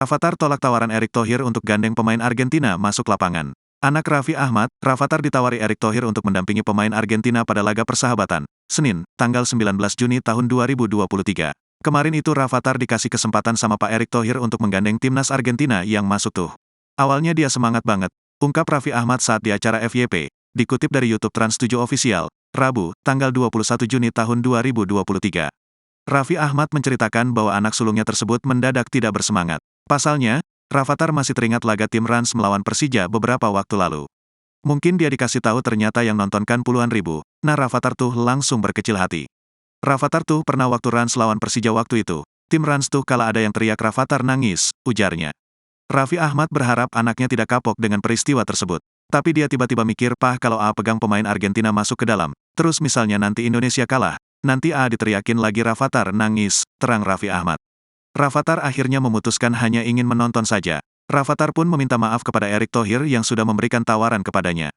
Rafathar tolak tawaran Erick Thohir untuk gandeng pemain Argentina masuk lapangan. Anak Raffi Ahmad, Rafathar ditawari Erick Thohir untuk mendampingi pemain Argentina pada laga persahabatan, Senin, tanggal 19 Juni tahun 2023. Kemarin itu Rafathar dikasih kesempatan sama Pak Erick Thohir untuk menggandeng timnas Argentina yang masuk tuh. Awalnya dia semangat banget, ungkap Raffi Ahmad saat di acara FYP, dikutip dari YouTube Trans 7 Official, Rabu, tanggal 21 Juni tahun 2023. Raffi Ahmad menceritakan bahwa anak sulungnya tersebut mendadak tidak bersemangat. Pasalnya, Rafathar masih teringat laga tim Rans melawan Persija beberapa waktu lalu. Mungkin dia dikasih tahu ternyata yang nontonkan puluhan ribu. Nah Rafathar tuh langsung berkecil hati. Rafathar tuh pernah waktu Rans lawan Persija waktu itu. Tim Rans tuh kala ada yang teriak Rafathar nangis, ujarnya. Raffi Ahmad berharap anaknya tidak kapok dengan peristiwa tersebut. Tapi dia tiba-tiba mikir, "Pah, kalau A pegang pemain Argentina masuk ke dalam, terus misalnya nanti Indonesia kalah, nanti A diteriakin lagi Rafathar nangis," terang Raffi Ahmad. Rafathar akhirnya memutuskan hanya ingin menonton saja. Rafathar pun meminta maaf kepada Erick Thohir yang sudah memberikan tawaran kepadanya.